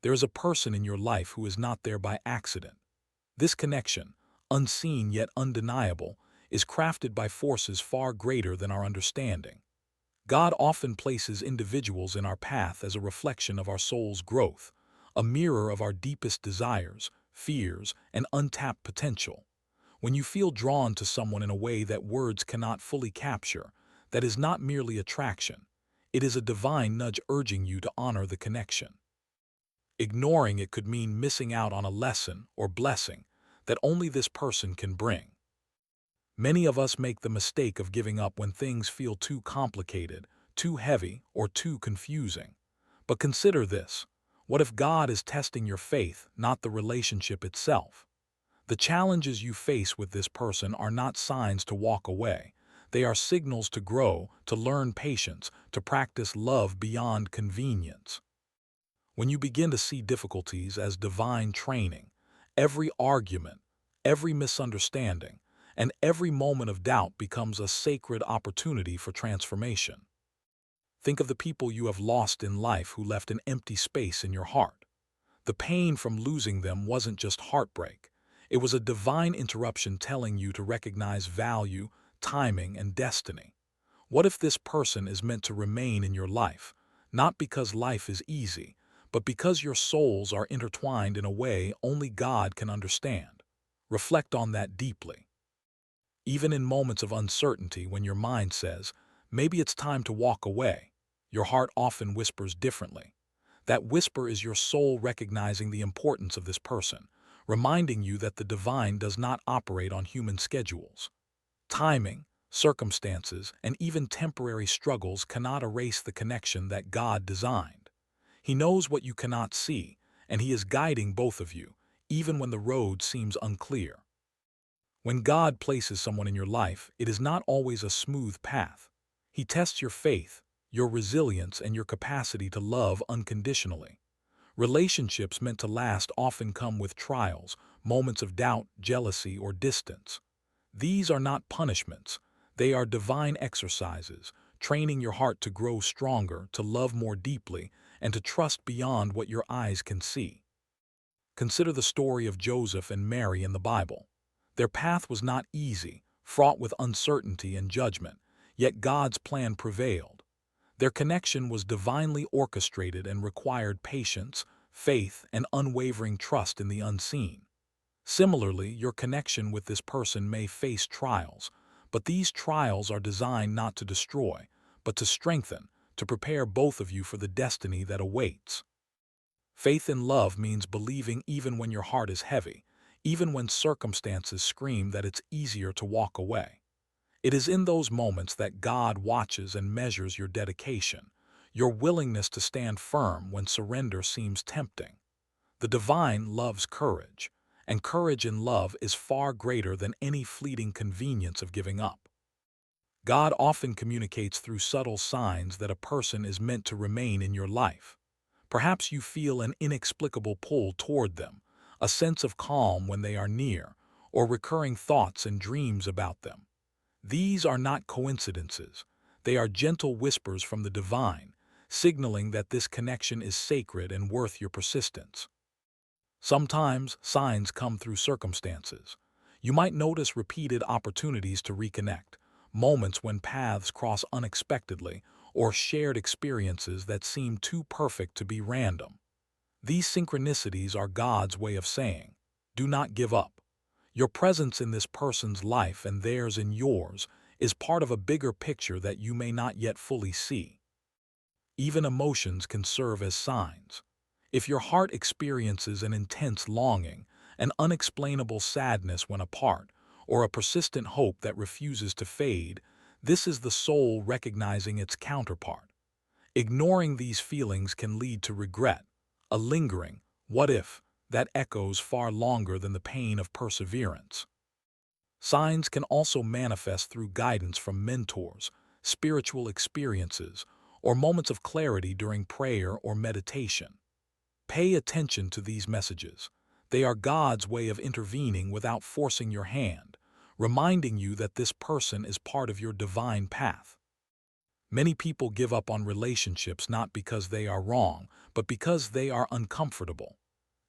There is a person in your life who is not there by accident. This connection, unseen yet undeniable, is crafted by forces far greater than our understanding. God often places individuals in our path as a reflection of our soul's growth, a mirror of our deepest desires, fears, and untapped potential. When you feel drawn to someone in a way that words cannot fully capture, that is not merely attraction. It is a divine nudge urging you to honor the connection. Ignoring it could mean missing out on a lesson or blessing that only this person can bring. Many of us make the mistake of giving up when things feel too complicated, too heavy, or too confusing. But consider this. What if God is testing your faith, not the relationship itself? The challenges you face with this person are not signs to walk away. They are signals to grow, to learn patience, to practice love beyond convenience. When you begin to see difficulties as divine training, every argument, every misunderstanding, and every moment of doubt becomes a sacred opportunity for transformation. Think of the people you have lost in life who left an empty space in your heart. The pain from losing them wasn't just heartbreak. It was a divine interruption telling you to recognize value, timing, and destiny. What if this person is meant to remain in your life, not because life is easy, but because your souls are intertwined in a way only God can understand? Reflect on that deeply. Even in moments of uncertainty when your mind says, maybe it's time to walk away, your heart often whispers differently. That whisper is your soul recognizing the importance of this person, reminding you that the divine does not operate on human schedules. Timing, circumstances, and even temporary struggles cannot erase the connection that God designed. He knows what you cannot see, and He is guiding both of you, even when the road seems unclear. When God places someone in your life, it is not always a smooth path. He tests your faith, your resilience, and your capacity to love unconditionally. Relationships meant to last often come with trials, moments of doubt, jealousy, or distance. These are not punishments. They are divine exercises, training your heart to grow stronger, to love more deeply, and to trust beyond what your eyes can see. Consider the story of Joseph and Mary in the Bible. Their path was not easy, fraught with uncertainty and judgment, yet God's plan prevailed. Their connection was divinely orchestrated and required patience, faith, and unwavering trust in the unseen. Similarly, your connection with this person may face trials, but these trials are designed not to destroy, but to strengthen, to prepare both of you for the destiny that awaits. Faith in love means believing even when your heart is heavy, even when circumstances scream that it's easier to walk away. It is in those moments that God watches and measures your dedication, your willingness to stand firm when surrender seems tempting. The divine loves courage, and courage in love is far greater than any fleeting convenience of giving up. God often communicates through subtle signs that a person is meant to remain in your life. Perhaps you feel an inexplicable pull toward them, a sense of calm when they are near, or recurring thoughts and dreams about them. These are not coincidences. They are gentle whispers from the divine, signaling that this connection is sacred and worth your persistence. Sometimes signs come through circumstances. You might notice repeated opportunities to reconnect, moments when paths cross unexpectedly, or shared experiences that seem too perfect to be random. These synchronicities are God's way of saying, do not give up. Your presence in this person's life and theirs in yours is part of a bigger picture that you may not yet fully see. Even emotions can serve as signs. If your heart experiences an intense longing, an unexplainable sadness when apart, or a persistent hope that refuses to fade, this is the soul recognizing its counterpart. Ignoring these feelings can lead to regret, a lingering, what if, that echoes far longer than the pain of perseverance. Signs can also manifest through guidance from mentors, spiritual experiences, or moments of clarity during prayer or meditation. Pay attention to these messages. They are God's way of intervening without forcing your hand, reminding you that this person is part of your divine path. Many people give up on relationships not because they are wrong, but because they are uncomfortable.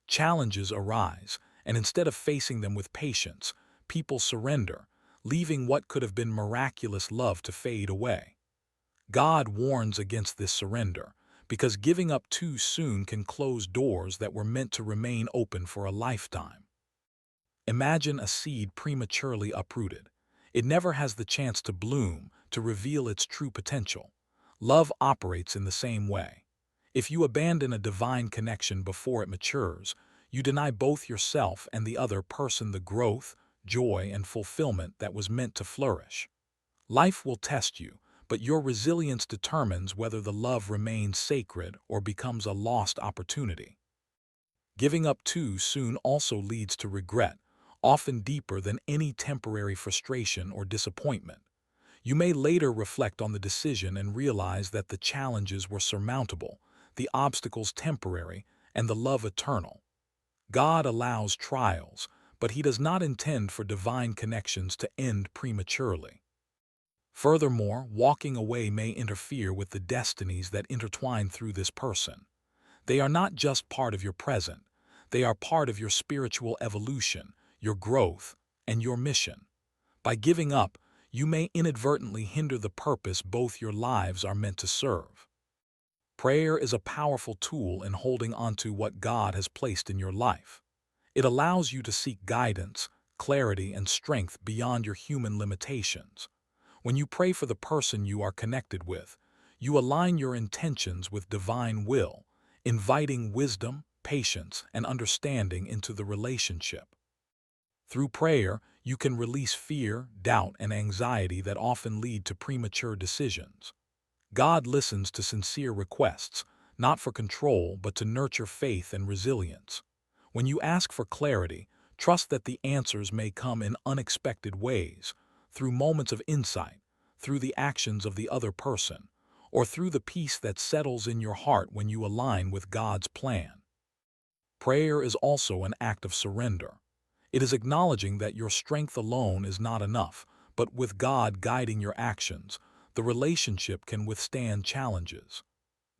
Challenges arise, and instead of facing them with patience, people surrender, leaving what could have been miraculous love to fade away. God warns against this surrender, because giving up too soon can close doors that were meant to remain open for a lifetime. Imagine a seed prematurely uprooted. It never has the chance to bloom, to reveal its true potential. Love operates in the same way. If you abandon a divine connection before it matures, you deny both yourself and the other person the growth, joy, and fulfillment that was meant to flourish. Life will test you, but your resilience determines whether the love remains sacred or becomes a lost opportunity. Giving up too soon also leads to regret, often deeper than any temporary frustration or disappointment. You may later reflect on the decision and realize that the challenges were surmountable, the obstacles temporary, and the love eternal. God allows trials, but He does not intend for divine connections to end prematurely. Furthermore, walking away may interfere with the destinies that intertwine through this person. They are not just part of your present, they are part of your spiritual evolution, your growth, and your mission. By giving up, you may inadvertently hinder the purpose both your lives are meant to serve. Prayer is a powerful tool in holding onto what God has placed in your life. It allows you to seek guidance, clarity, and strength beyond your human limitations. When you pray for the person you are connected with, you align your intentions with divine will, inviting wisdom, patience, and understanding into the relationship. Through prayer, you can release fear, doubt, and anxiety that often lead to premature decisions. God listens to sincere requests, not for control, but to nurture faith and resilience. When you ask for clarity, trust that the answers may come in unexpected ways, through moments of insight, through the actions of the other person, or through the peace that settles in your heart when you align with God's plan. Prayer is also an act of surrender. It is acknowledging that your strength alone is not enough, but with God guiding your actions, the relationship can withstand challenges.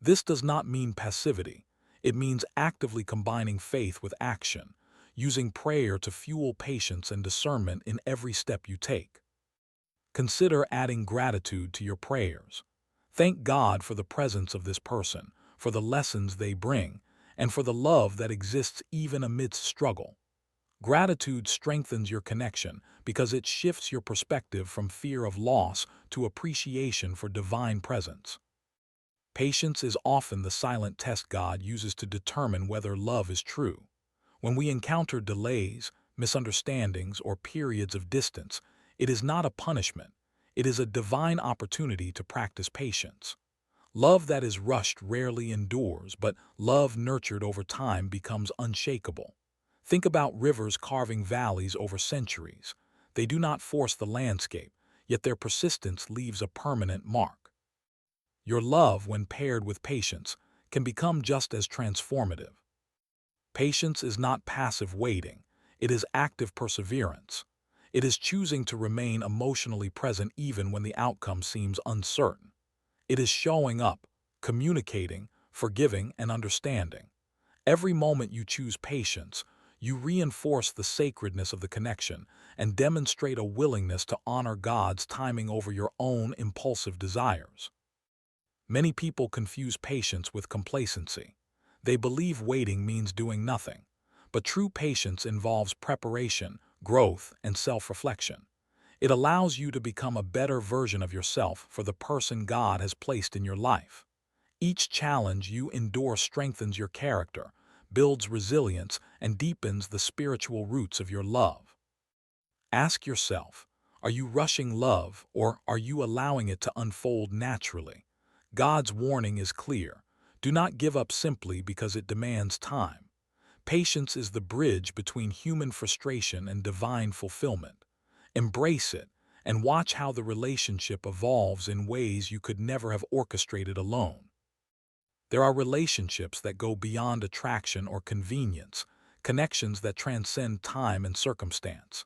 This does not mean passivity. It means actively combining faith with action, using prayer to fuel patience and discernment in every step you take. Consider adding gratitude to your prayers. Thank God for the presence of this person, for the lessons they bring, and for the love that exists even amidst struggle. Gratitude strengthens your connection because it shifts your perspective from fear of loss to appreciation for divine presence. Patience is often the silent test God uses to determine whether love is true. When we encounter delays, misunderstandings, or periods of distance, it is not a punishment. It is a divine opportunity to practice patience. Love that is rushed rarely endures, but love nurtured over time becomes unshakable. Think about rivers carving valleys over centuries. They do not force the landscape, yet their persistence leaves a permanent mark. Your love, when paired with patience, can become just as transformative. Patience is not passive waiting, it is active perseverance. It is choosing to remain emotionally present even when the outcome seems uncertain. It is showing up, communicating, forgiving, and understanding. Every moment you choose patience, you reinforce the sacredness of the connection and demonstrate a willingness to honor God's timing over your own impulsive desires. Many people confuse patience with complacency. They believe waiting means doing nothing. But true patience involves preparation, growth, and self-reflection. It allows you to become a better version of yourself for the person God has placed in your life. Each challenge you endure strengthens your character, builds resilience, and deepens the spiritual roots of your love. Ask yourself, are you rushing love or are you allowing it to unfold naturally? God's warning is clear. Do not give up simply because it demands time. Patience is the bridge between human frustration and divine fulfillment. Embrace it and watch how the relationship evolves in ways you could never have orchestrated alone. There are relationships that go beyond attraction or convenience, connections that transcend time and circumstance.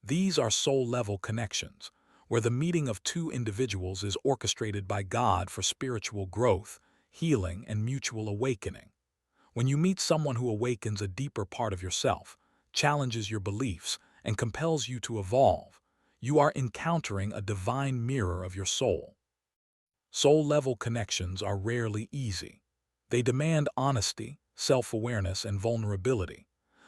These are soul-level connections, where the meeting of two individuals is orchestrated by God for spiritual growth, healing, and mutual awakening. When you meet someone who awakens a deeper part of yourself, challenges your beliefs, and compels you to evolve, you are encountering a divine mirror of your soul. Soul-level connections are rarely easy. They demand honesty, self-awareness, and vulnerability.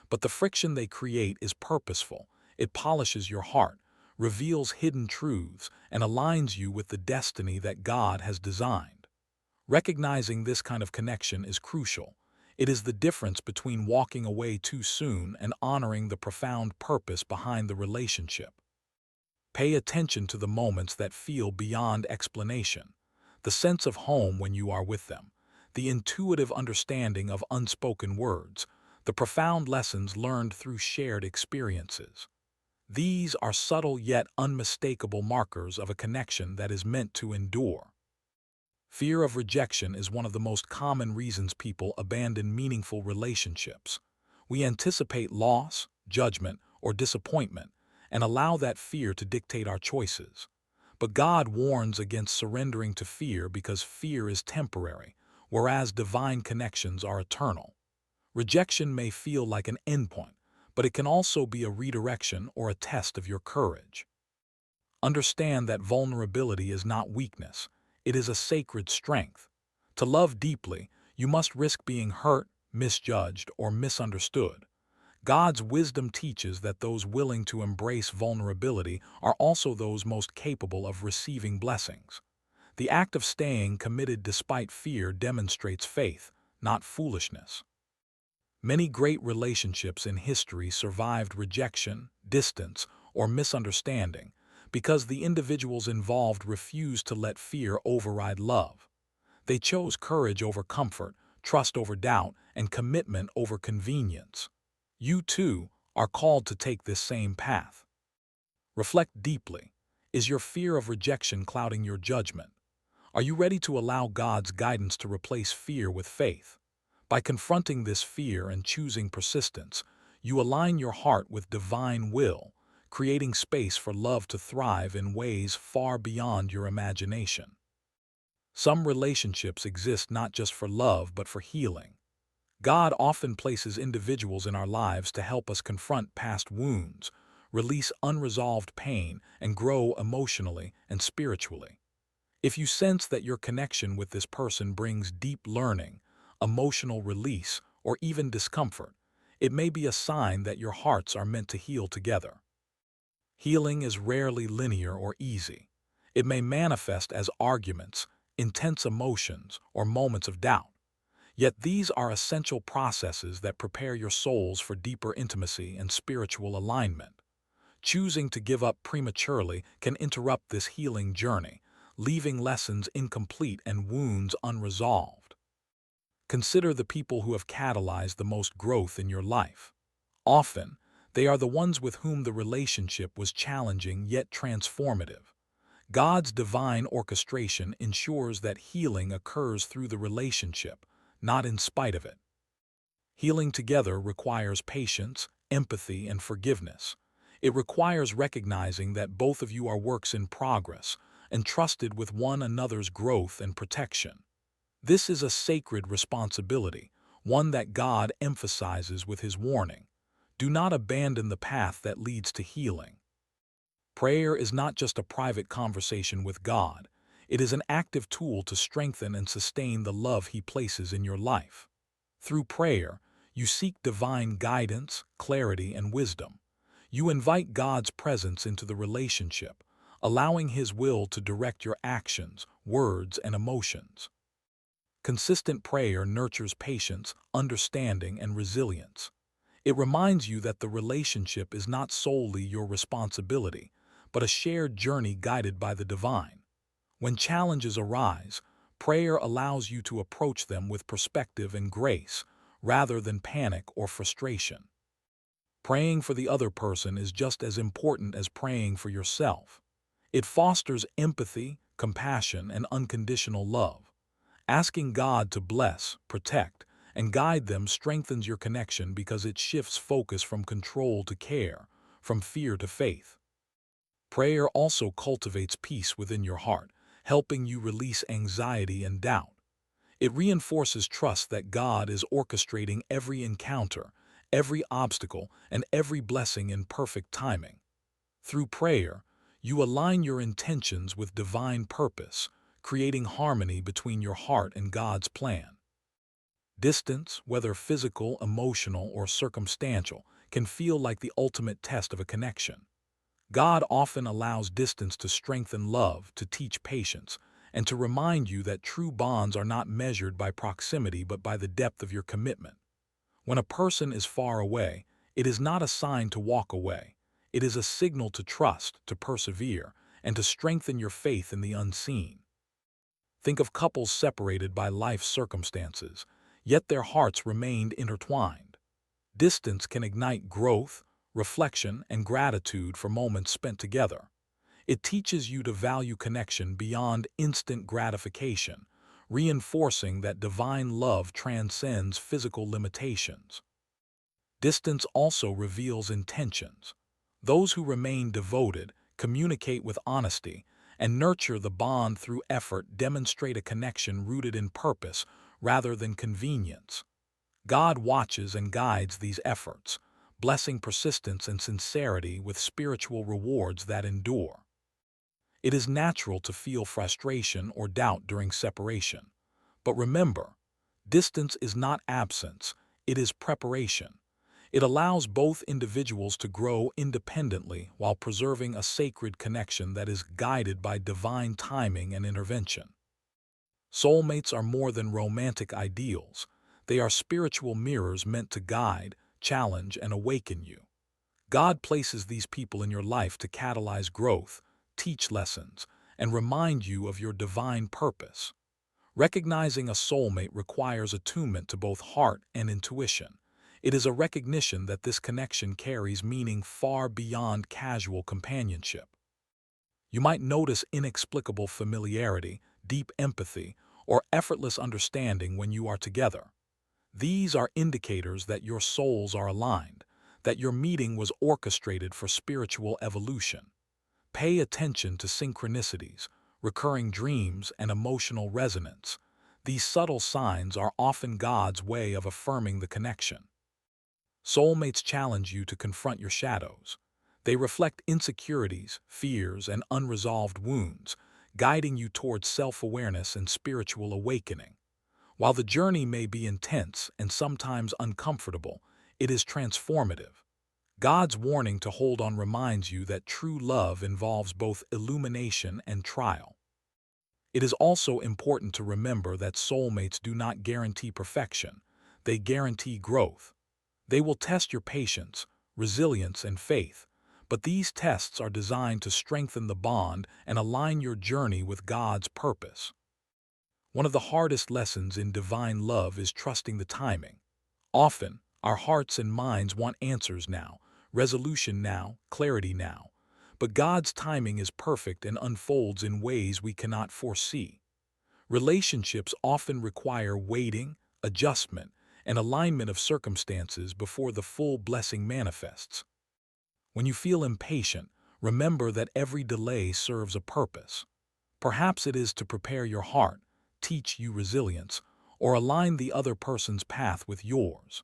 But the friction they create is purposeful. It polishes your heart, reveals hidden truths, and aligns you with the destiny that God has designed. Recognizing this kind of connection is crucial. It is the difference between walking away too soon and honoring the profound purpose behind the relationship. Pay attention to the moments that feel beyond explanation, the sense of home when you are with them, the intuitive understanding of unspoken words, the profound lessons learned through shared experiences. These are subtle yet unmistakable markers of a connection that is meant to endure. Fear of rejection is one of the most common reasons people abandon meaningful relationships. We anticipate loss, judgment, or disappointment, and allow that fear to dictate our choices. But God warns against surrendering to fear because fear is temporary, whereas divine connections are eternal. Rejection may feel like an endpoint, but it can also be a redirection or a test of your courage. Understand that vulnerability is not weakness. It is a sacred strength. To love deeply, you must risk being hurt, misjudged, or misunderstood. God's wisdom teaches that those willing to embrace vulnerability are also those most capable of receiving blessings. The act of staying committed despite fear demonstrates faith, not foolishness. Many great relationships in history survived rejection, distance, or misunderstanding because the individuals involved refused to let fear override love. They chose courage over comfort, trust over doubt, and commitment over convenience. You, too, are called to take this same path. Reflect deeply. Is your fear of rejection clouding your judgment? Are you ready to allow God's guidance to replace fear with faith? By confronting this fear and choosing persistence, you align your heart with divine will, creating space for love to thrive in ways far beyond your imagination. Some relationships exist not just for love but for healing. God often places individuals in our lives to help us confront past wounds, release unresolved pain, and grow emotionally and spiritually. If you sense that your connection with this person brings deep learning, emotional release, or even discomfort, it may be a sign that your hearts are meant to heal together. Healing is rarely linear or easy. It may manifest as arguments, intense emotions, or moments of doubt. Yet these are essential processes that prepare your souls for deeper intimacy and spiritual alignment. Choosing to give up prematurely can interrupt this healing journey, leaving lessons incomplete and wounds unresolved. Consider the people who have catalyzed the most growth in your life. Often, they are the ones with whom the relationship was challenging yet transformative. God's divine orchestration ensures that healing occurs through the relationship, not in spite of it. Healing together requires patience, empathy, and forgiveness. It requires recognizing that both of you are works in progress, entrusted with one another's growth and protection. This is a sacred responsibility, one that God emphasizes with his warning. Do not abandon the path that leads to healing. Prayer is not just a private conversation with God. It is an active tool to strengthen and sustain the love he places in your life. Through prayer, you seek divine guidance, clarity, and wisdom. You invite God's presence into the relationship, allowing his will to direct your actions, words, and emotions. Consistent prayer nurtures patience, understanding, and resilience. It reminds you that the relationship is not solely your responsibility, but a shared journey guided by the divine. When challenges arise, prayer allows you to approach them with perspective and grace, rather than panic or frustration. Praying for the other person is just as important as praying for yourself. It fosters empathy, compassion, and unconditional love. Asking God to bless, protect, and guide them strengthens your connection because it shifts focus from control to care, from fear to faith. Prayer also cultivates peace within your heart, helping you release anxiety and doubt. It reinforces trust that God is orchestrating every encounter, every obstacle, and every blessing in perfect timing. Through prayer, you align your intentions with divine purpose, creating harmony between your heart and God's plan. Distance, whether physical, emotional, or circumstantial, can feel like the ultimate test of a connection. God often allows distance to strengthen love, to teach patience, and to remind you that true bonds are not measured by proximity but by the depth of your commitment. When a person is far away, it is not a sign to walk away. It is a signal to trust, to persevere, and to strengthen your faith in the unseen. Think of couples separated by life's circumstances, yet their hearts remained intertwined. Distance can ignite growth, reflection, and gratitude for moments spent together. It teaches you to value connection beyond instant gratification, reinforcing that divine love transcends physical limitations. Distance also reveals intentions. Those who remain devoted, communicate with honesty, and nurture the bond through effort demonstrate a connection rooted in purpose rather than convenience. God watches and guides these efforts, blessing persistence and sincerity with spiritual rewards that endure. It is natural to feel frustration or doubt during separation. But remember, distance is not absence, it is preparation. It allows both individuals to grow independently while preserving a sacred connection that is guided by divine timing and intervention. Soulmates are more than romantic ideals. They are spiritual mirrors meant to guide, challenge, and awaken you. God places these people in your life to catalyze growth, teach lessons, and remind you of your divine purpose. Recognizing a soulmate requires attunement to both heart and intuition. It is a recognition that this connection carries meaning far beyond casual companionship. You might notice inexplicable familiarity, deep empathy, or effortless understanding when you are together. These are indicators that your souls are aligned, that your meeting was orchestrated for spiritual evolution. Pay attention to synchronicities, recurring dreams, and emotional resonance. These subtle signs are often God's way of affirming the connection. Soulmates challenge you to confront your shadows. They reflect insecurities, fears, and unresolved wounds, guiding you towards self-awareness and spiritual awakening. While the journey may be intense and sometimes uncomfortable, it is transformative. God's warning to hold on reminds you that true love involves both illumination and trial. It is also important to remember that soulmates do not guarantee perfection. They guarantee growth. They will test your patience, resilience, and faith, but these tests are designed to strengthen the bond and align your journey with God's purpose. One of the hardest lessons in divine love is trusting the timing. Often, our hearts and minds want answers now, resolution now, clarity now. But God's timing is perfect and unfolds in ways we cannot foresee. Relationships often require waiting, adjustment, and alignment of circumstances before the full blessing manifests. When you feel impatient, remember that every delay serves a purpose. Perhaps it is to prepare your heart, teach you resilience, or align the other person's path with yours.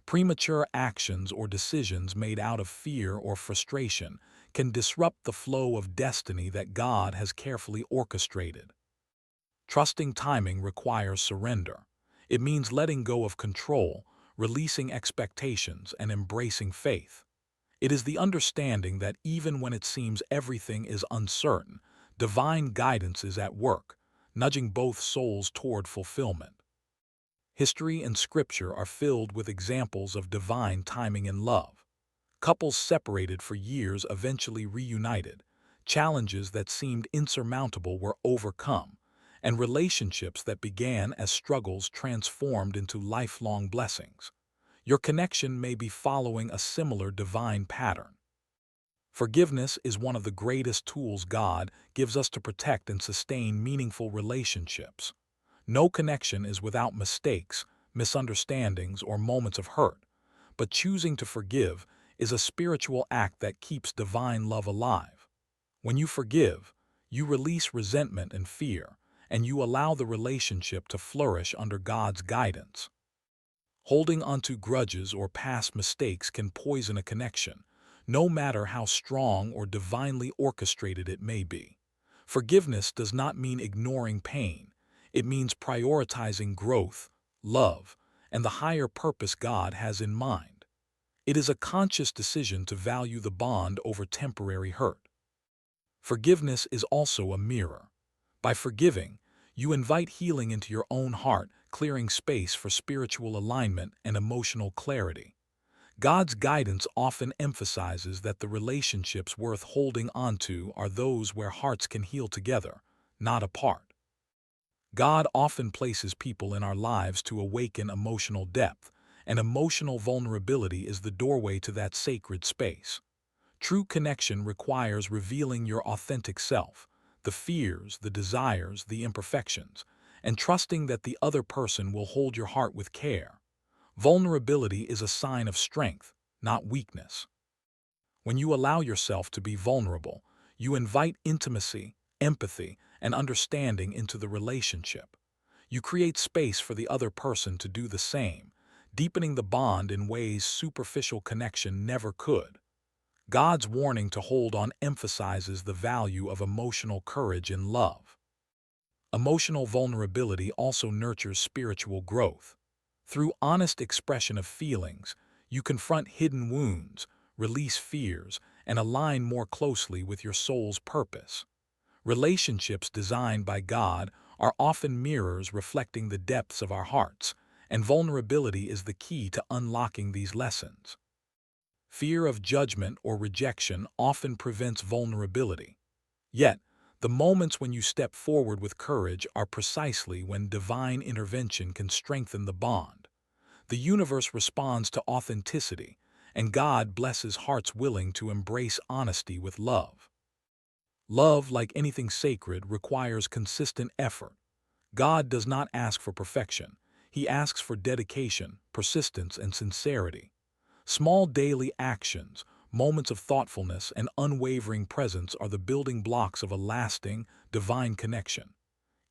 Premature actions or decisions made out of fear or frustration can disrupt the flow of destiny that God has carefully orchestrated. Trusting timing requires surrender. It means letting go of control, releasing expectations, and embracing faith. It is the understanding that even when it seems everything is uncertain, divine guidance is at work, nudging both souls toward fulfillment. History and scripture are filled with examples of divine timing in love. Couples separated for years eventually reunited. Challenges that seemed insurmountable were overcome, and relationships that began as struggles transformed into lifelong blessings. Your connection may be following a similar divine pattern. Forgiveness is one of the greatest tools God gives us to protect and sustain meaningful relationships. No connection is without mistakes, misunderstandings, or moments of hurt, but choosing to forgive is a spiritual act that keeps divine love alive. When you forgive, you release resentment and fear, and you allow the relationship to flourish under God's guidance. Holding onto grudges or past mistakes can poison a connection, no matter how strong or divinely orchestrated it may be. Forgiveness does not mean ignoring pain. It means prioritizing growth, love, and the higher purpose God has in mind. It is a conscious decision to value the bond over temporary hurt. Forgiveness is also a mirror. By forgiving, you invite healing into your own heart, clearing space for spiritual alignment and emotional clarity. God's guidance often emphasizes that the relationships worth holding onto are those where hearts can heal together, not apart. God often places people in our lives to awaken emotional depth, and emotional vulnerability is the doorway to that sacred space. True connection requires revealing your authentic self, the fears, the desires, the imperfections, and trusting that the other person will hold your heart with care. Vulnerability is a sign of strength, not weakness. When you allow yourself to be vulnerable, you invite intimacy, empathy, and understanding into the relationship. You create space for the other person to do the same, deepening the bond in ways superficial connection never could. God's warning to hold on emphasizes the value of emotional courage in love. Emotional vulnerability also nurtures spiritual growth. Through honest expression of feelings, you confront hidden wounds, release fears, and align more closely with your soul's purpose. Relationships designed by God are often mirrors reflecting the depths of our hearts, and vulnerability is the key to unlocking these lessons. Fear of judgment or rejection often prevents vulnerability. Yet, the moments when you step forward with courage are precisely when divine intervention can strengthen the bond. The universe responds to authenticity, and God blesses hearts willing to embrace honesty with love. Love, like anything sacred, requires consistent effort. God does not ask for perfection. He asks for dedication, persistence, and sincerity. Small daily actions, moments of thoughtfulness, and unwavering presence are the building blocks of a lasting, divine connection.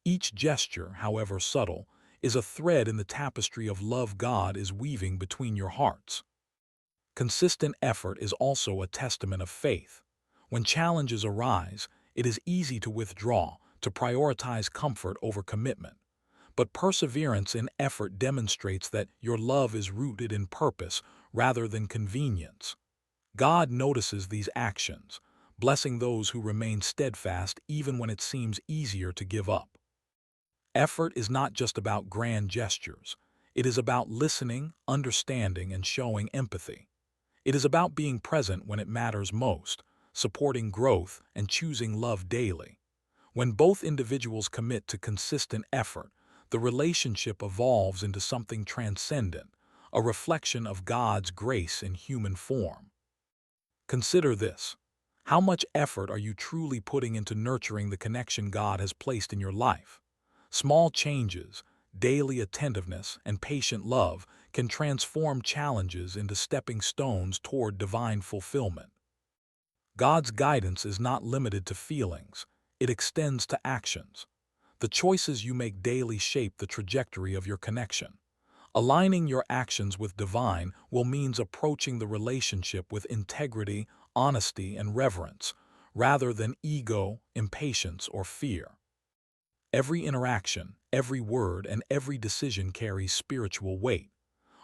Each gesture, however subtle, is a thread in the tapestry of love God is weaving between your hearts. Consistent effort is also a testament of faith. When challenges arise, it is easy to withdraw, to prioritize comfort over commitment. But perseverance in effort demonstrates that your love is rooted in purpose rather than convenience. God notices these actions, blessing those who remain steadfast even when it seems easier to give up. Effort is not just about grand gestures. It is about listening, understanding, and showing empathy. It is about being present when it matters most, supporting growth, and choosing love daily. When both individuals commit to consistent effort, the relationship evolves into something transcendent, a reflection of God's grace in human form. Consider this. How much effort are you truly putting into nurturing the connection God has placed in your life? Small changes, daily attentiveness, and patient love can transform challenges into stepping stones toward divine fulfillment. God's guidance is not limited to feelings. It extends to actions. The choices you make daily shape the trajectory of your connection. Aligning your actions with divine will means approaching the relationship with integrity, honesty, and reverence, rather than ego, impatience, or fear. Every interaction, every word, and every decision carries spiritual weight.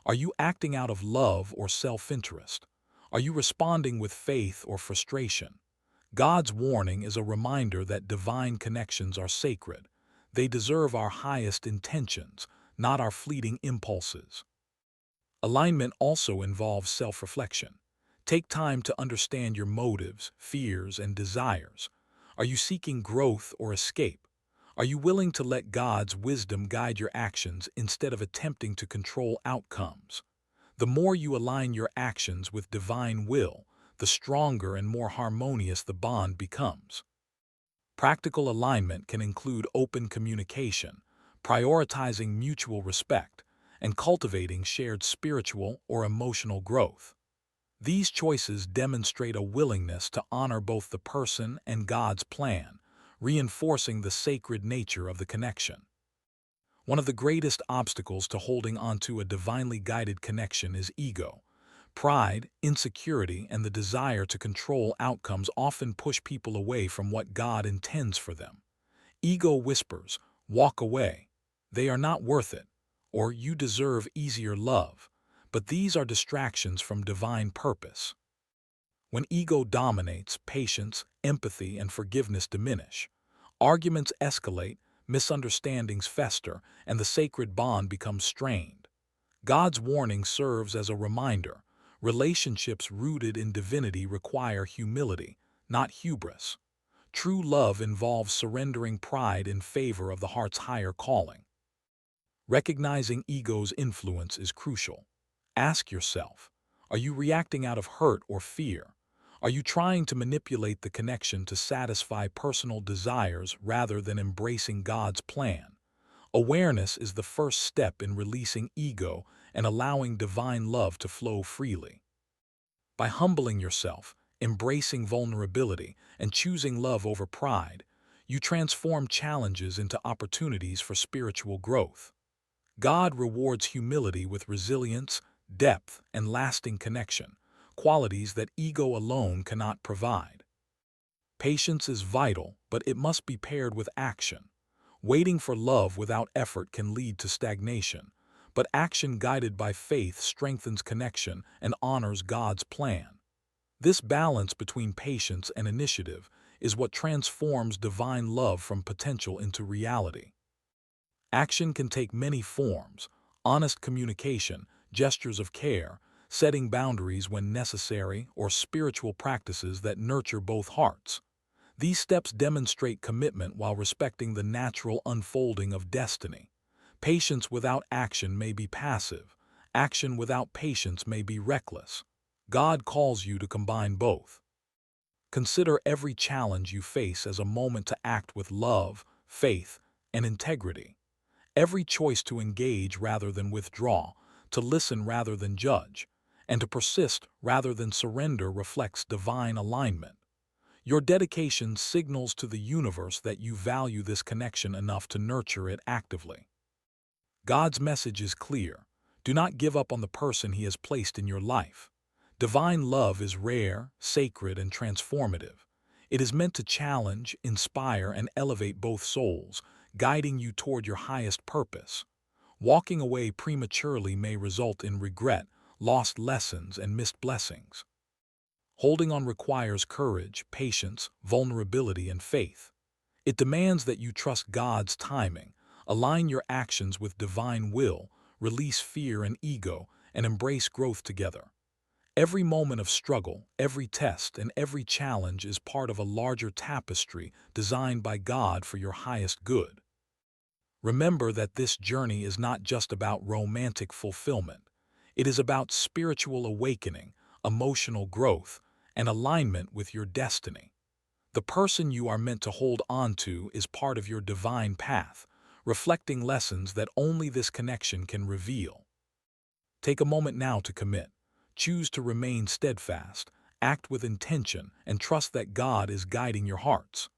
Are you acting out of love or self-interest? Are you responding with faith or frustration? God's warning is a reminder that divine connections are sacred. They deserve our highest intentions, not our fleeting impulses. Alignment also involves self-reflection. Take time to understand your motives, fears, and desires. Are you seeking growth or escape? Are you willing to let God's wisdom guide your actions instead of attempting to control outcomes? The more you align your actions with divine will, the stronger and more harmonious the bond becomes. Practical alignment can include open communication, prioritizing mutual respect, and cultivating shared spiritual or emotional growth. These choices demonstrate a willingness to honor both the person and God's plan, reinforcing the sacred nature of the connection. One of the greatest obstacles to holding onto a divinely guided connection is ego. Pride, insecurity, and the desire to control outcomes often push people away from what God intends for them. Ego whispers, "Walk away. They are not worth it," or "You deserve easier love." But these are distractions from divine purpose. When ego dominates, patience, empathy, and forgiveness diminish. Arguments escalate, misunderstandings fester, and the sacred bond becomes strained. God's warning serves as a reminder. Relationships rooted in divinity require humility, not hubris. True love involves surrendering pride in favor of the heart's higher calling. Recognizing ego's influence is crucial. Ask yourself, are you reacting out of hurt or fear? Are you trying to manipulate the connection to satisfy personal desires rather than embracing God's plan? Awareness is the first step in releasing ego and allowing divine love to flow freely. By humbling yourself, embracing vulnerability, and choosing love over pride, you transform challenges into opportunities for spiritual growth. God rewards humility with resilience, depth, and lasting connection, qualities that ego alone cannot provide. Patience is vital, but it must be paired with action. Waiting for love without effort can lead to stagnation, but action guided by faith strengthens connection and honors God's plan. This balance between patience and initiative is what transforms divine love from potential into reality. Action can take many forms: honest communication, gestures of care, setting boundaries when necessary, or spiritual practices that nurture both hearts. These steps demonstrate commitment while respecting the natural unfolding of destiny. Patience without action may be passive. Action without patience may be reckless. God calls you to combine both. Consider every challenge you face as a moment to act with love, faith, and integrity. Every choice to engage rather than withdraw, to listen rather than judge, and to persist rather than surrender reflects divine alignment. Your dedication signals to the universe that you value this connection enough to nurture it actively. God's message is clear. Do not give up on the person He has placed in your life. Divine love is rare, sacred, and transformative. It is meant to challenge, inspire, and elevate both souls, guiding you toward your highest purpose. Walking away prematurely may result in regret, lost lessons, and missed blessings. Holding on requires courage, patience, vulnerability, and faith. It demands that you trust God's timing, align your actions with divine will, release fear and ego, and embrace growth together. Every moment of struggle, every test, and every challenge is part of a larger tapestry designed by God for your highest good. Remember that this journey is not just about romantic fulfillment. It is about spiritual awakening, emotional growth, and alignment with your destiny. The person you are meant to hold on to is part of your divine path, reflecting lessons that only this connection can reveal. Take a moment now to commit. Choose to remain steadfast, act with intention, and trust that God is guiding your hearts.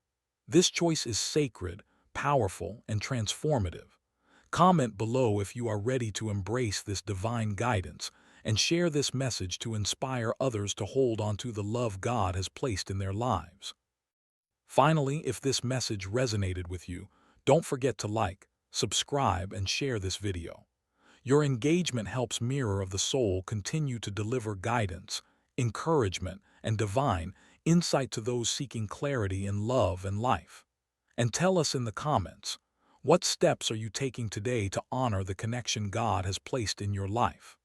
This choice is sacred, powerful, and transformative. Comment below if you are ready to embrace this divine guidance, and share this message to inspire others to hold on to the love God has placed in their lives. Finally, if this message resonated with you, don't forget to like, subscribe, and share this video. Your engagement helps Mirror of the Soul continue to deliver guidance, encouragement, and divine insight to those seeking clarity in love and life. And tell us in the comments, what steps are you taking today to honor the connection God has placed in your life?